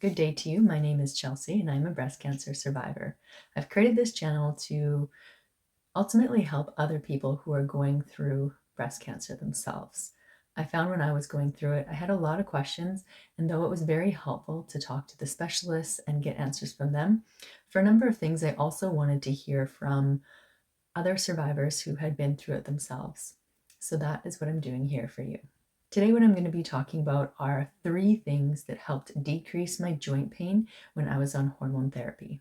Good day to you. My name is Chelsey and I'm a breast cancer survivor. I've created this channel to ultimately help other people who are going through breast cancer themselves. I found when I was going through it, I had a lot of questions, and though it was very helpful to talk to the specialists and get answers from them, for a number of things, I also wanted to hear from other survivors who had been through it themselves. So that is what I'm doing here for you. Today, what I'm going to be talking about are 3 things that helped decrease my joint pain when I was on hormone therapy.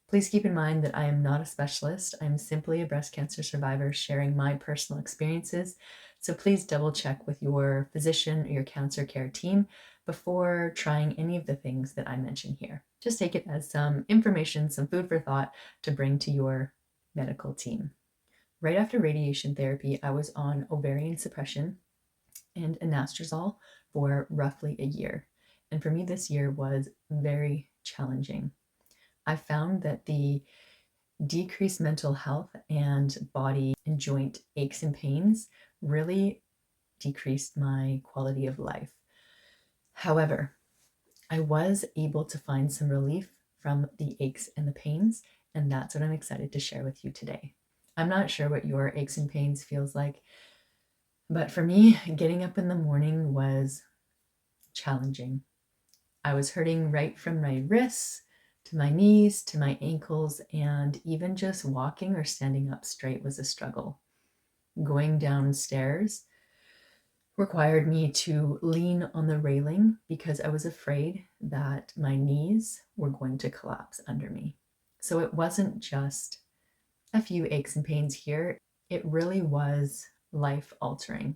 Please keep in mind that I am not a specialist. I'm simply a breast cancer survivor sharing my personal experiences. So please double check with your physician or your cancer care team before trying any of the things that I mention here. Just take it as some information, some food for thought to bring to your medical team. Right after radiation therapy, I was on ovarian suppression and anastrozole for roughly a year. And for me, this year was very challenging. I found that the decreased mental health and body and joint aches and pains really decreased my quality of life. However, I was able to find some relief from the aches and the pains, and that's what I'm excited to share with you today. I'm not sure what your aches and pains feels like, but for me, getting up in the morning was challenging. I was hurting right from my wrists to my knees to my ankles, and even just walking or standing up straight was a struggle. Going downstairs required me to lean on the railing because I was afraid that my knees were going to collapse under me. So it wasn't just a few aches and pains here, it really was life altering.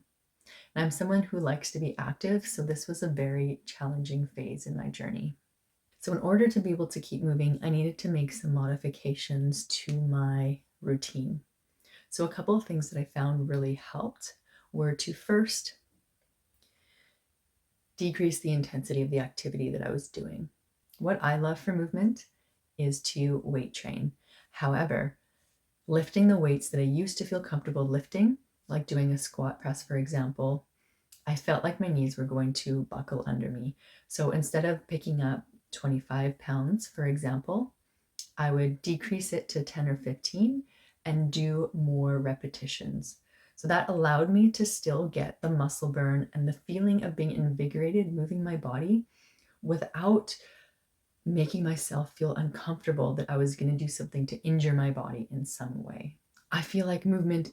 And I'm someone who likes to be active, so this was a very challenging phase in my journey. So in order to be able to keep moving, I needed to make some modifications to my routine. So a couple of things that I found really helped were to first decrease the intensity of the activity that I was doing. What I love for movement is to weight train. However, lifting the weights that I used to feel comfortable lifting, like doing a squat press, for example, I felt like my knees were going to buckle under me. So instead of picking up 25 pounds, for example, I would decrease it to 10 or 15 and do more repetitions. So that allowed me to still get the muscle burn and the feeling of being invigorated moving my body without making myself feel uncomfortable that I was going to do something to injure my body in some way. I feel like movement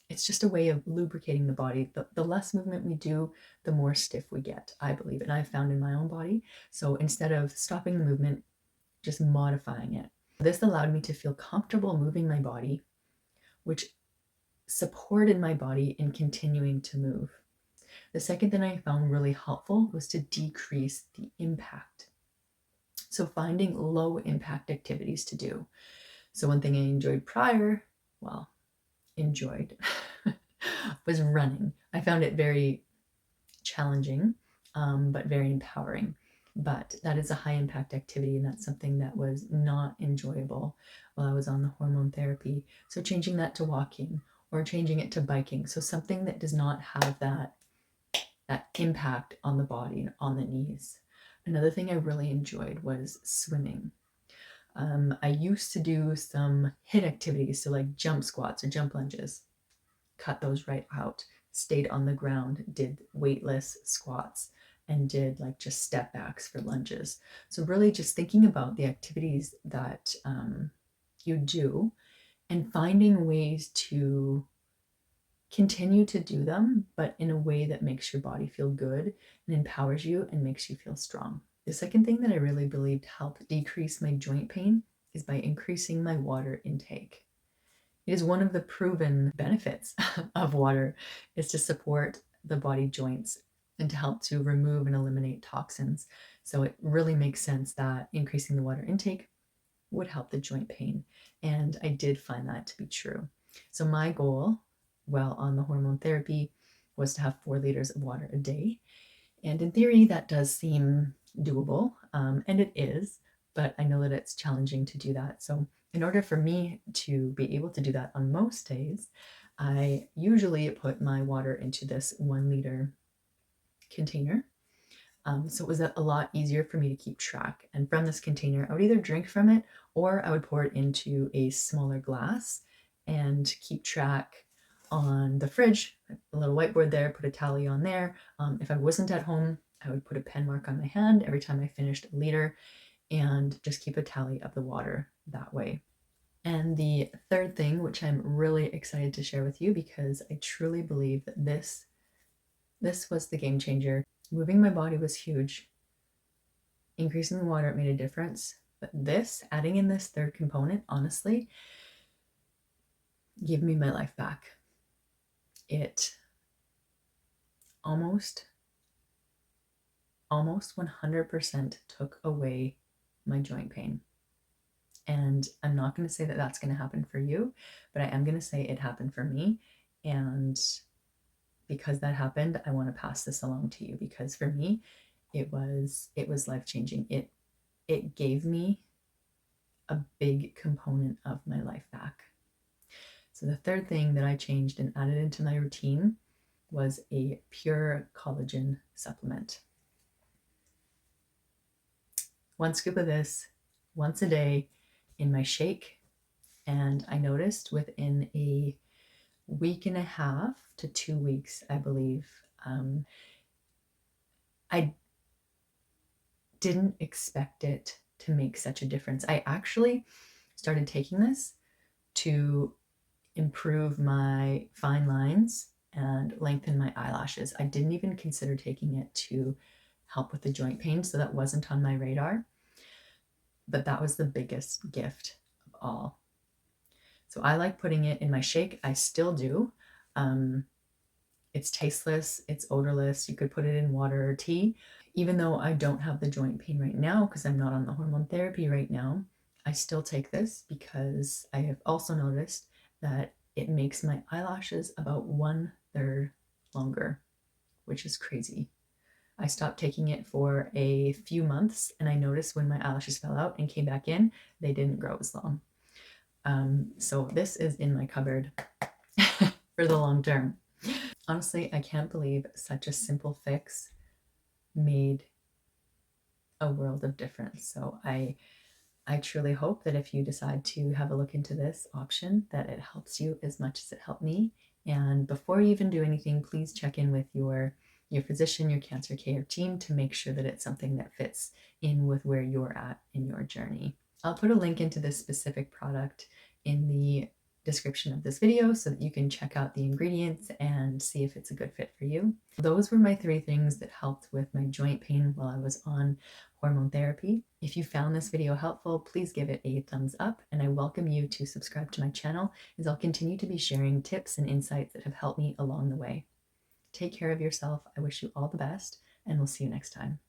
it's just a way of lubricating the body. The less movement we do, the more stiff we get, I believe. And I've found in my own body. So instead of stopping the movement, just modifying it. This allowed me to feel comfortable moving my body, which supported my body in continuing to move. The second thing I found really helpful was to decrease the impact. So finding low impact activities to do. So one thing I enjoyed was running. I found it very challenging, but very empowering. But that is a high impact activity, and that's something that was not enjoyable while I was on the hormone therapy. So changing that to walking or changing it to biking. So something that does not have that impact on the body and on the knees. Another thing I really enjoyed was swimming. I used to do some HIIT activities, so like jump squats or jump lunges. Cut those right out. Stayed on the ground, did weightless squats, and did like just step backs for lunges. So really just thinking about the activities that you do and finding ways to continue to do them, but in a way that makes your body feel good and empowers you and makes you feel strong. The second thing that I really believed helped decrease my joint pain is by increasing my water intake. It is one of the proven benefits of water is to support the body joints and to help to remove and eliminate toxins. So it really makes sense that increasing the water intake would help the joint pain. And I did find that to be true. So my goal while on the hormone therapy was to have 4 liters of water a day. And in theory, that does seem doable, and it is, but I know that it's challenging to do that. So in order for me to be able to do that on most days, I usually put my water into this 1 liter container. So it was a lot easier for me to keep track. And from this container, I would either drink from it or I would pour it into a smaller glass and keep track on the fridge, a little whiteboard there, put a tally on there. If I wasn't at home, I would put a pen mark on my hand every time I finished a liter and just keep a tally of the water that way. And the third thing, which I'm really excited to share with you because I truly believe that this was the game changer. Moving my body was huge. Increasing the water, it made a difference. But this, adding in this third component, honestly, gave me my life back. It almost 100% took away my joint pain. And I'm not going to say that that's going to happen for you, but I am going to say it happened for me. And because that happened, I want to pass this along to you because for me, it was life-changing. It gave me a big component of my life back. So the third thing that I changed and added into my routine was a pure collagen supplement. 1 scoop of this once a day in my shake. And I noticed within a week and a half to 2 weeks, I believe, I didn't expect it to make such a difference. I actually started taking this to improve my fine lines and lengthen my eyelashes. I didn't even consider taking it to help with the joint pain, so that wasn't on my radar. But that was the biggest gift of all. So I like putting it in my shake. I still do. It's tasteless, it's odorless. You could put it in water or tea. Even though I don't have the joint pain right now because I'm not on the hormone therapy right now, I still take this because I have also noticed that it makes my eyelashes about 1/3 longer, which is crazy. I stopped taking it for a few months and I noticed when my eyelashes fell out and came back in, they didn't grow as long. So this is in my cupboard for the long term. Honestly, I can't believe such a simple fix made a world of difference. So I truly hope that if you decide to have a look into this option, that it helps you as much as it helped me. And before you even do anything, please check in with your physician, your cancer care team to make sure that it's something that fits in with where you're at in your journey. I'll put a link into this specific product in the description of this video so that you can check out the ingredients and see if it's a good fit for you. Those were my 3 things that helped with my joint pain while I was on hormone therapy. If you found this video helpful, please give it a thumbs up, and I welcome you to subscribe to my channel as I'll continue to be sharing tips and insights that have helped me along the way. Take care of yourself. I wish you all the best, and we'll see you next time.